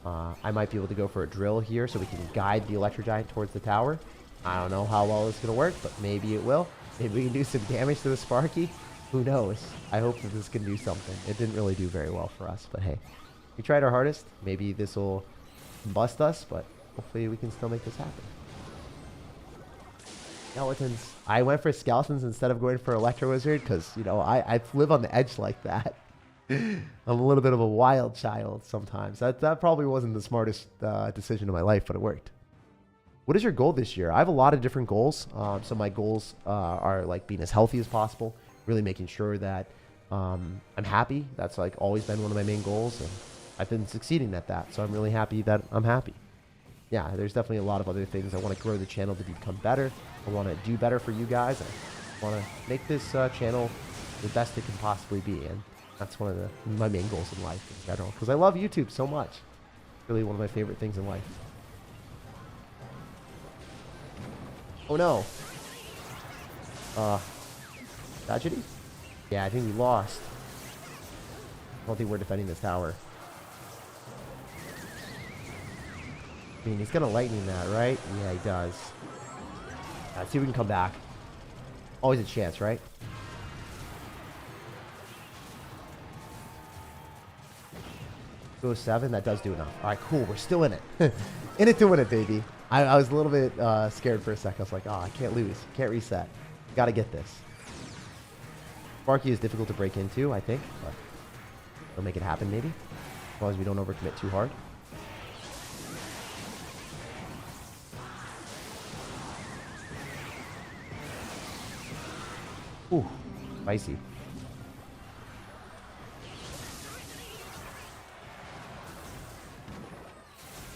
I might be able to go for a drill here so we can guide the Electro Giant towards the tower. I don't know how well it's going to work, but maybe it will. Maybe we can do some damage to the Sparky. Who knows? I hope that this can do something. It didn't really do very well for us, but hey. We tried our hardest. Maybe this will bust us, but hopefully we can still make this happen. Skeletons. I went for skeletons instead of going for Electro Wizard because, I live on the edge like that. I'm a little bit of a wild child sometimes. That probably wasn't the smartest decision of my life, but it worked. What is your goal this year? I have a lot of different goals. So my goals are like being as healthy as possible, really making sure that I'm happy. That's like always been one of my main goals, and I've been succeeding at that. So I'm really happy that I'm happy. Yeah, there's definitely a lot of other things. I want to grow the channel to become better. I want to do better for you guys. I want to make this channel the best it can possibly be, and that's one of my main goals in life in general, because I love YouTube so much. It's really one of my favorite things in life. Oh no. Tragedy? Yeah, I think we lost. I don't think we're defending this tower. I mean, he's gonna lightning that, right? Yeah, he does. Let's see if we can come back. Always a chance, right? Go 7, that does do enough. All right, cool. We're still in it. In it to win it, baby. I was a little bit scared for a second. I was like, oh, I can't lose. Can't reset. Got to get this. Sparky is difficult to break into, I think, but we'll make it happen maybe, as long as we don't overcommit too hard. Ooh, spicy.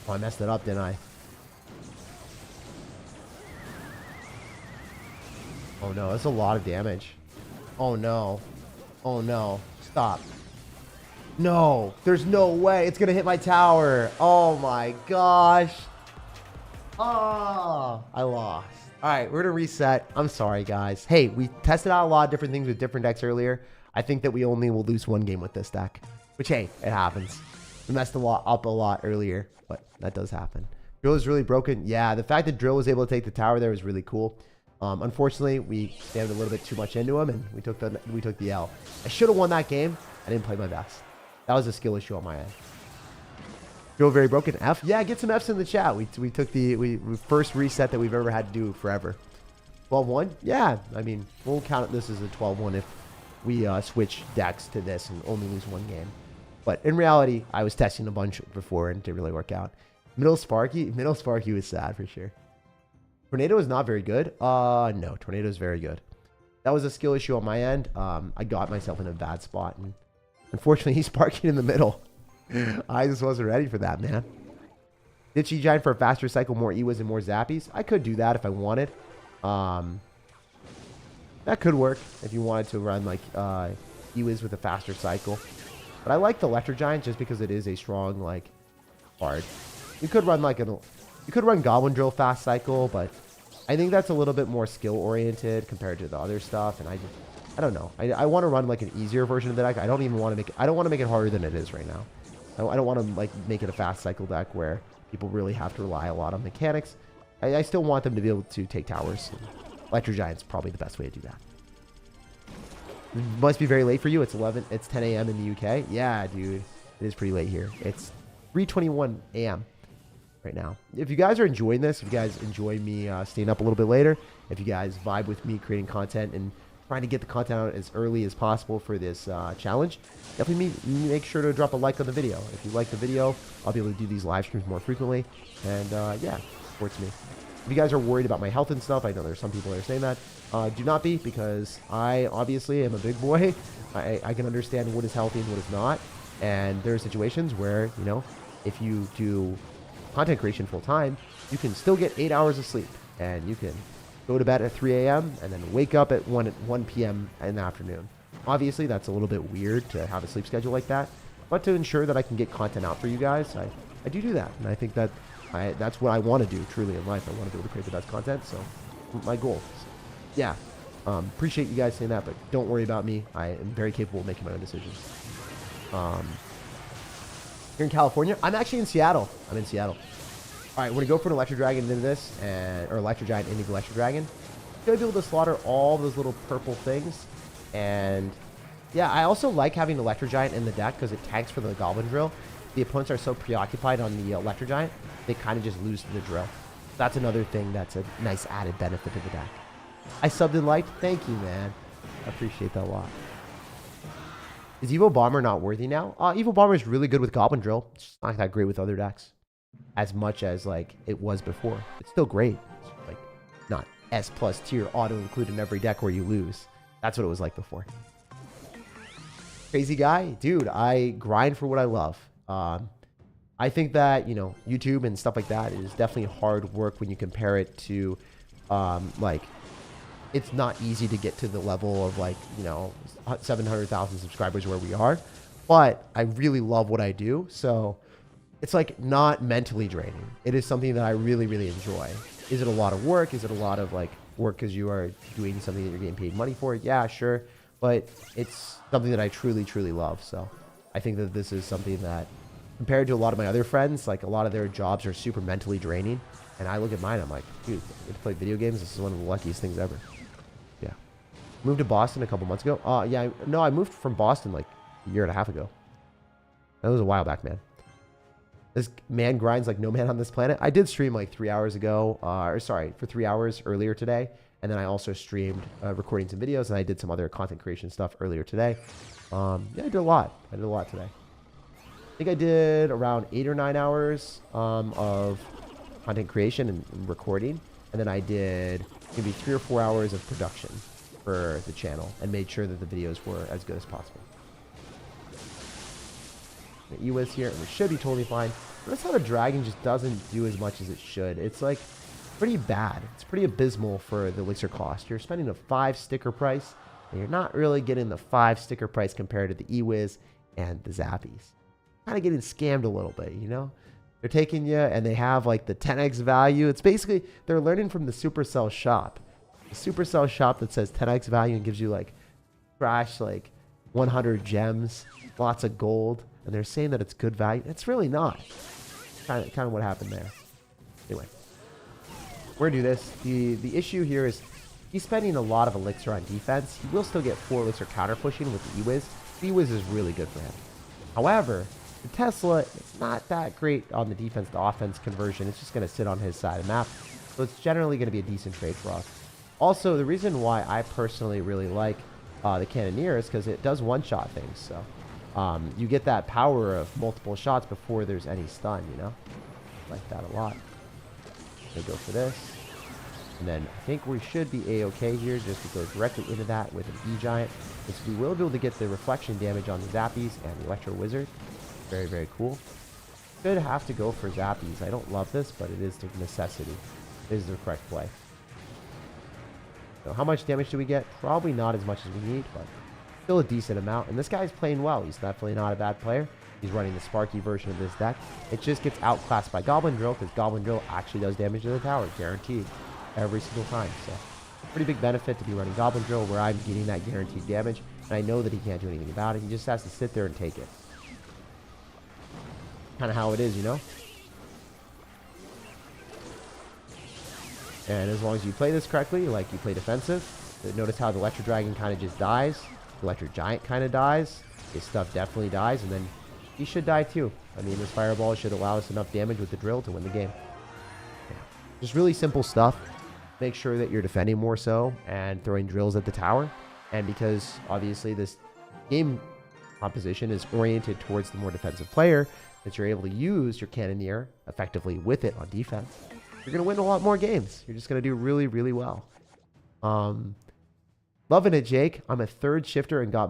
Oh, I messed it up, didn't I? Oh no, that's a lot of damage. Oh no. Oh no. Stop. No, there's no way it's gonna hit my tower. Oh my gosh. Oh, I lost. All right, we're gonna reset. I'm sorry, guys. Hey, we tested out a lot of different things with different decks earlier. I think that we only will lose one game with this deck, which, hey, it happens. We messed up a lot earlier, but that does happen. Drill is really broken. Yeah, the fact that Drill was able to take the tower there was really cool. Unfortunately, we spammed a little bit too much into him, and we took the L. I should have won that game. I didn't play my best. That was a skill issue on my end. Joe very broken. F. Yeah, get some Fs in the chat. We took we first reset that we've ever had to do forever. 12-1? Yeah. I mean, we'll count this as a 12-1 if we switch decks to this and only lose one game. But in reality, I was testing a bunch before and it didn't really work out. Middle Sparky was sad for sure. Tornado is not very good. No, Tornado is very good. That was a skill issue on my end. I got myself in a bad spot, and unfortunately, he's parking in the middle. I just wasn't ready for that, man. Ditch E-Giant for a faster cycle, more Ewas and more Zappies. I could do that if I wanted. That could work if you wanted to run like Ewas with a faster cycle. But I like the Electro Giant just because it is a strong like card. You could run like you could run Goblin Drill fast cycle, but I think that's a little bit more skill oriented compared to the other stuff. And I don't know. I want to run like an easier version of the deck. I don't even want to make it. I don't want to make it harder than it is right now. I don't want to like make it a fast cycle deck where people really have to rely a lot on mechanics. I still want them to be able to take towers. Electro Giant's probably the best way to do that. It must be very late for you. It's 10 a.m. in the UK. Yeah, dude. It is pretty late here. It's 3:21 a.m. right now. If you guys are enjoying this, if you guys enjoy me staying up a little bit later, if you guys vibe with me creating content and trying to get the content out as early as possible for this challenge, definitely make sure to drop a like on the video. If you like the video, I'll be able to do these live streams more frequently. And yeah, supports me. If you guys are worried about my health and stuff, I know there's some people that are saying that. Do not be, because I obviously am a big boy. I can understand what is healthy and what is not. And there are situations where, you know, if you do content creation full time, you can still get 8 hours of sleep. And you can go to bed at 3 a.m. and then wake up at 1 p.m. in the afternoon. Obviously, that's a little bit weird to have a sleep schedule like that. But to ensure that I can get content out for you guys, I do that. And I think that that's what I want to do truly in life. I want to be able to create the best content. So my goal. So, yeah. Appreciate you guys saying that, but don't worry about me. I am very capable of making my own decisions. Here in California, I'm actually in Seattle. I'm in Seattle. All right, we're gonna go for an Electro Dragon into this, or Electro Giant into the Electro Dragon. Gonna be able to slaughter all those little purple things, and yeah, I also like having Electro Giant in the deck because it tanks for the Goblin Drill. The opponents are so preoccupied on the Electro Giant, they kind of just lose to the drill. That's another thing that's a nice added benefit to the deck. I subbed and liked. Thank you, man. I appreciate that a lot. Is Evo Bomber not worthy now? Evo Bomber is really good with Goblin Drill. It's just not that great with other decks. As much as like it was before. It's still great. It's like not S+ tier auto include in every deck where you lose. That's what it was like before. Crazy guy? Dude, I grind for what I love. I think that, you know, YouTube and stuff like that is definitely hard work when you compare it to like, it's not easy to get to the level of like, you know, 700,000 subscribers where we are, but I really love what I do. So it's like not mentally draining. It is something that I really, really enjoy. Is it a lot of work? Is it a lot of like work because you are doing something that you're getting paid money for? Yeah, sure. But it's something that I truly, truly love. So I think that this is something that compared to a lot of my other friends, like a lot of their jobs are super mentally draining. And I look at mine, I'm like, dude, I get to play video games. This is one of the luckiest things ever. Yeah. Moved to Boston a couple months ago. Yeah, no, I moved from Boston like a year and a half ago. That was a while back, man. This man grinds like no man on this planet. I did stream like 3 hours ago, for 3 hours earlier today. And then I also streamed recording some videos, and I did some other content creation stuff earlier today. Yeah, I did a lot. I did a lot today. I think I did around 8 or 9 hours of content creation and recording. And then I did maybe 3 or 4 hours of production for the channel and made sure that the videos were as good as possible. The Ewas here, and we should be totally fine. Notice how the dragon just doesn't do as much as it should. It's like pretty bad. It's pretty abysmal for the elixir cost. You're spending a 5 sticker price, and you're not really getting the 5 sticker price compared to the Ewas and the Zappies. Kind of getting scammed a little bit, you know? They're taking you, and they have like the 10x value. It's basically, they're learning from the Supercell shop. The Supercell shop that says 10x value and gives you like trash, like 100 gems, lots of gold. And they're saying that it's good value. It's really not. Kind of what happened there. Anyway, we're gonna do this. The issue here is he's spending a lot of elixir on defense. He will still get 4 elixir counter pushing with the Ewiz. The Ewiz is really good for him. However, the Tesla, it's not that great on the defense to offense conversion. It's just going to sit on his side of the map. So it's generally going to be a decent trade for us. Also, the reason why I personally really like the Cannoneer is because it does one-shot things. So you get that power of multiple shots before there's any stun, you know? Like that a lot. Gonna go for this. And then I think we should be A-okay here just to go directly into that with an E-Giant. Because we will be able to get the reflection damage on the Zappies and the Electro Wizard. Very, very cool. Should have to go for Zappies. I don't love this, but it is the necessity. It is the correct play. So how much damage do we get? Probably not as much as we need, but still a decent amount. And this guy's playing well. He's definitely not a bad player. He's running the Sparky version of this deck. It just gets outclassed by Goblin Drill because Goblin Drill actually does damage to the tower, guaranteed, every single time. So pretty big benefit to be running Goblin Drill where I'm getting that guaranteed damage. And I know that he can't do anything about it. He just has to sit there and take it. Kind of how it is, you know? And as long as you play this correctly, like you play defensive, notice how the Electro Dragon kind of just dies. The Electro Giant kind of dies. His stuff definitely dies, and then he should die too. I mean, this Fireball should allow us enough damage with the drill to win the game. Yeah. Just really simple stuff. Make sure that you're defending more so and throwing drills at the tower. And because obviously this game composition is oriented towards the more defensive player, that you're able to use your Cannoneer effectively with it on defense, you're going to win a lot more games. You're just going to do really, really well. Loving it, Jake. I'm a third shifter and got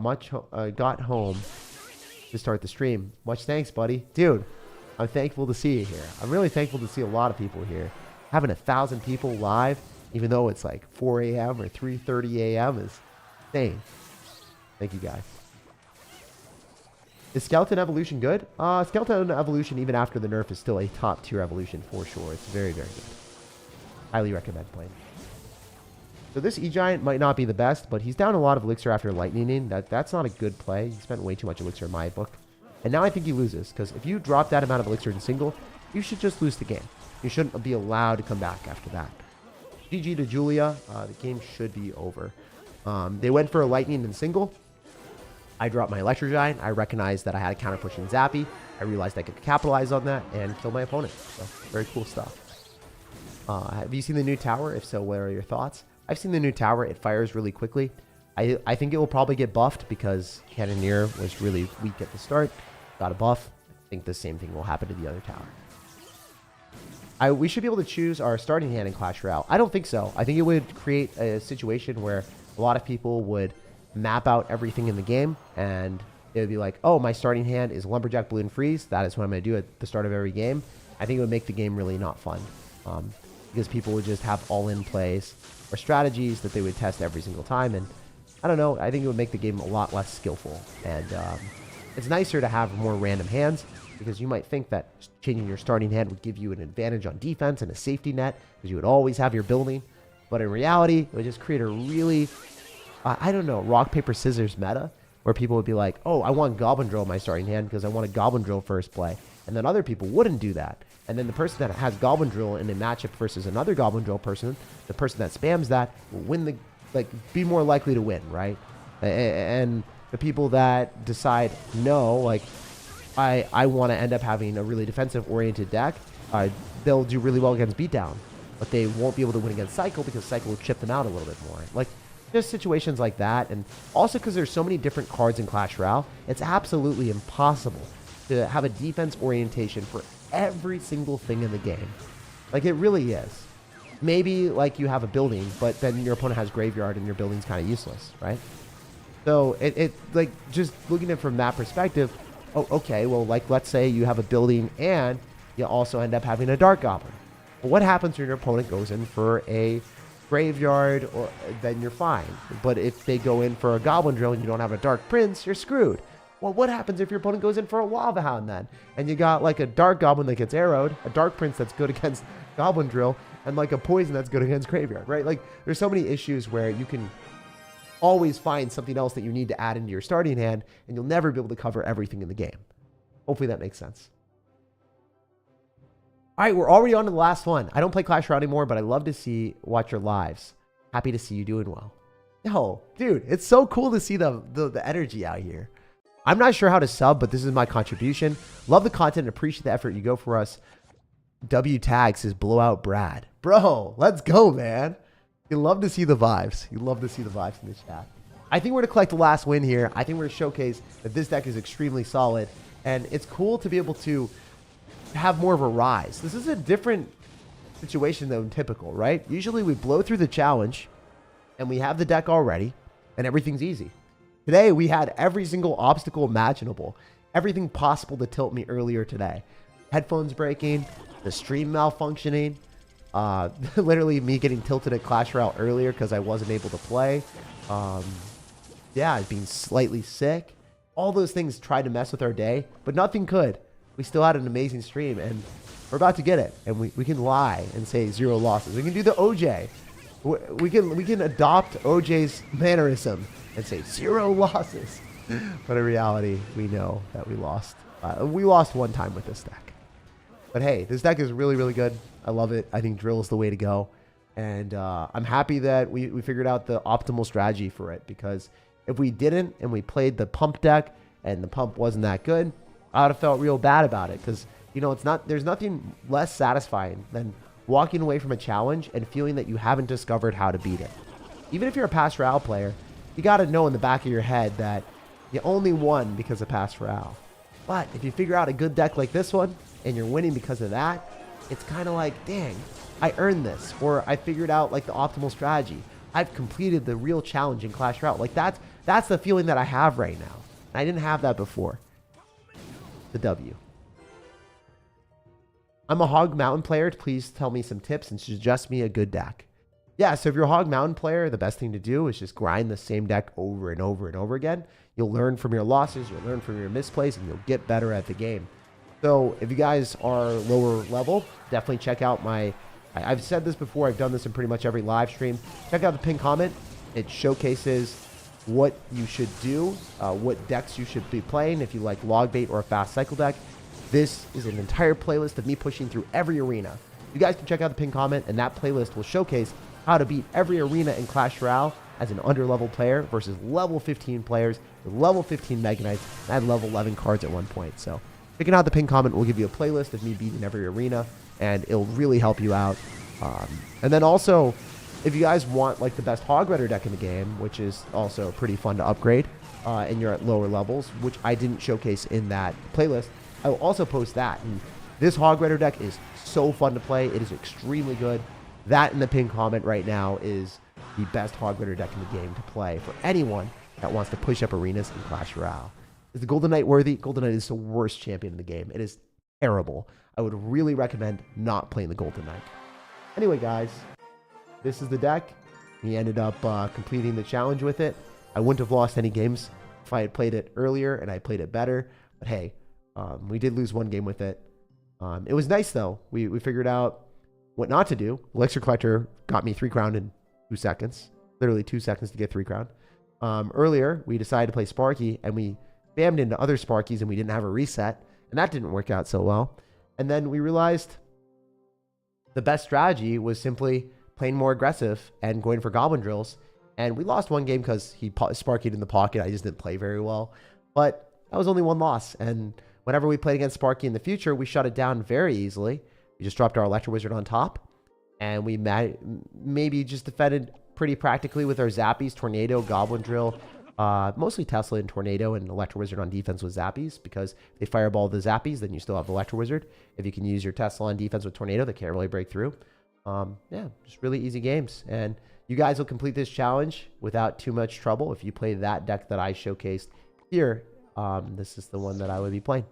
home to start the stream. Much thanks, buddy. Dude, I'm thankful to see you here. I'm really thankful to see a lot of people here. Having 1,000 people live, even though it's like 4 a.m. or 3:30 a.m. is insane. Thank you, guys. Is Skeleton Evolution good? Skeleton Evolution, even after the nerf, is still a top tier evolution for sure. It's very, very good. Highly recommend playing. So this E-Giant might not be the best, but he's down a lot of Elixir after lightninging. That's not a good play. He spent way too much Elixir in my book. And now I think he loses, because if you drop that amount of Elixir in single, you should just lose the game. You shouldn't be allowed to come back after that. GG to Julia. The game should be over. They went for a lightning in single. I dropped my Electro Giant. I recognized that I had a counter pushing Zappy. I realized I could capitalize on that and kill my opponent. So, very cool stuff. Have you seen the new tower? If so, what are your thoughts? I've seen the new tower. It fires really quickly. I think it will probably get buffed because Cannoneer was really weak at the start. Got a buff. I think the same thing will happen to the other tower. We should be able to choose our starting hand in Clash Royale. I don't think so. I think it would create a situation where a lot of people would map out everything in the game, and it would be like, oh, my starting hand is Lumberjack, Balloon, Freeze. That is what I'm going to do at the start of every game. I think it would make the game really not fun because people would just have all-in plays or strategies that they would test every single time, and I don't know. I think it would make the game a lot less skillful, and it's nicer to have more random hands because you might think that changing your starting hand would give you an advantage on defense and a safety net because you would always have your building, but in reality, it would just create a really I don't know, rock, paper, scissors meta, where people would be like, oh, I want Goblin Drill in my starting hand because I want a Goblin Drill first play. And then other people wouldn't do that. And then the person that has Goblin Drill in a matchup versus another Goblin Drill person, the person that spams that will win the, be more likely to win, right? And the people that decide, no, like, I want to end up having a really defensive-oriented deck, they'll do really well against Beatdown. But they won't be able to win against Cycle because Cycle will chip them out a little bit more. Like, just situations like that, and also because there's so many different cards in Clash Royale, it's absolutely impossible to have a defense orientation for every single thing in the game. Like, it really is. Maybe, like, you have a building, but then your opponent has Graveyard and your building's kind of useless, right? So, like, just looking at it from that perspective, oh, okay, well, like, let's say you have a building and you also end up having a Dark Goblin. Well, what happens when your opponent goes in for a Graveyard, or then you're fine. But if they go in for a Goblin Drill and you don't have a Dark Prince, you're screwed. Well, what happens if your opponent goes in for a Lava Hound then? And you got like a Dark Goblin that gets arrowed, a Dark Prince that's good against Goblin Drill, and like a Poison that's good against Graveyard, right? Like, there's so many issues where you can always find something else that you need to add into your starting hand, and you'll never be able to cover everything in the game. Hopefully that makes sense. All right, we're already on to the last one. I don't play Clash Royale anymore, but I love to watch your lives. Happy to see you doing well. Yo, dude, it's so cool to see the energy out here. I'm not sure how to sub, but this is my contribution. Love the content and appreciate the effort you go for us. WTag says blowout Brad. Bro, let's go, man. You love to see the vibes. You love to see the vibes in the chat. I think we're going to collect the last win here. I think we're going to showcase that this deck is extremely solid. And it's cool to be able to have more of a rise. This is a different situation than typical, right? Usually we blow through the challenge and we have the deck already and everything's easy. Today we had every single obstacle imaginable. Everything possible to tilt me earlier today. Headphones breaking, the stream malfunctioning, literally me getting tilted at Clash Royale earlier because I wasn't able to play. Yeah, being slightly sick. All those things tried to mess with our day, but nothing could. We still had an amazing stream, and we're about to get it. And we can lie and say 0 losses. We can do the OJ. We can adopt OJ's mannerism and say 0 losses. But in reality, we know that we lost. We lost one time with this deck. But hey, this deck is really, really good. I love it. I think drill is the way to go. And I'm happy that we figured out the optimal strategy for it, because if we didn't and we played the pump deck and the pump wasn't that good, I would have felt real bad about it, because, you know, there's nothing less satisfying than walking away from a challenge and feeling that you haven't discovered how to beat it. Even if you're a past Royale player, you got to know in the back of your head that you only won because of past Royale. But if you figure out a good deck like this one and you're winning because of that, it's kind of like, dang, I earned this, or I figured out like the optimal strategy. I've completed the real challenge in Clash Royale. Like that's the feeling that I have right now. I didn't have that before. The W. I'm a Hog Mountain player. Please tell me some tips and suggest me a good deck. Yeah, so if you're a Hog Mountain player, the best thing to do is just grind the same deck over and over and over again. You'll learn from your losses, you'll learn from your misplays, and you'll get better at the game. So if you guys are lower level, definitely check out my... I've said this before, I've done this in pretty much every live stream. Check out the pinned comment. It showcases what you should do, what decks you should be playing if you like log bait or a fast cycle deck. This is an entire playlist of me pushing through every arena. You guys can check out the pinned comment, and that playlist will showcase how to beat every arena in Clash Royale as an underlevel player versus level 15 players with level 15 Mega Knights. I had level 11 cards at one point. So checking out the pinned comment will give you a playlist of me beating every arena, and it'll really help you out. And then also, if you guys want like the best Hog Rider deck in the game, which is also pretty fun to upgrade, and you're at lower levels, which I didn't showcase in that playlist, I will also post that. And this Hog Rider deck is so fun to play. It is extremely good. That in the pinned comment right now is the best Hog Rider deck in the game to play for anyone that wants to push up arenas in Clash Royale. Is the Golden Knight worthy? Golden Knight is the worst champion in the game. It is terrible. I would really recommend not playing the Golden Knight. Anyway, guys, this is the deck. We ended up completing the challenge with it. I wouldn't have lost any games if I had played it earlier and I played it better. But hey, we did lose one game with it. It was nice, though. We figured out what not to do. Elixir Collector got me 3 crown in 2 seconds. Literally 2 seconds to get 3 crown. Earlier, we decided to play Sparky, and we spammed into other Sparkies, and we didn't have a reset. And that didn't work out so well. And then we realized the best strategy was simply playing more aggressive and going for Goblin drills. And we lost one game because he Sparkied in the pocket. I just didn't play very well. But that was only one loss. And whenever we played against Sparky in the future, we shut it down very easily. We just dropped our Electro Wizard on top. And we maybe just defended pretty practically with our Zappies, Tornado, Goblin Drill. Mostly Tesla and Tornado, and Electro Wizard on defense with Zappies, because if they fireball the Zappies, then you still have Electro Wizard. If you can use your Tesla on defense with Tornado, they can't really break through. Yeah, just really easy games. And you guys will complete this challenge without too much trouble if you play that deck that I showcased here. This is the one that I would be playing.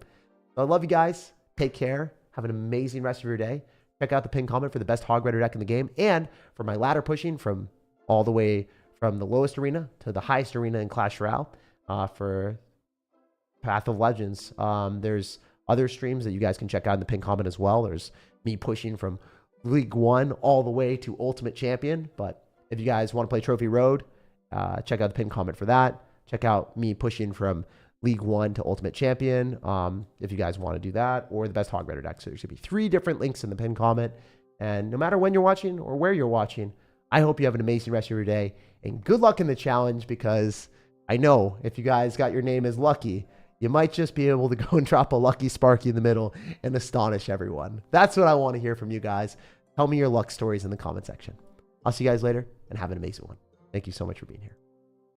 So I love you guys. Take care. Have an amazing rest of your day. Check out the pinned comment for the best Hog Rider deck in the game, and for my ladder pushing from all the way from the lowest arena to the highest arena in Clash Royale for Path of Legends. There's other streams that you guys can check out in the pinned comment as well. There's me pushing from League 1 all the way to Ultimate Champion. But if you guys want to play Trophy Road, check out the pinned comment for that. Check out me pushing from League 1 to Ultimate Champion if you guys want to do that, or the best Hog Rider deck. So there should be 3 different links in the pinned comment. And no matter when you're watching or where you're watching, I hope you have an amazing rest of your day. And good luck in the challenge, because I know if you guys got your name as Lucky, you might just be able to go and drop a lucky Sparky in the middle and astonish everyone. That's what I want to hear from you guys. Tell me your luck stories in the comment section. I'll see you guys later and have an amazing one. Thank you so much for being here.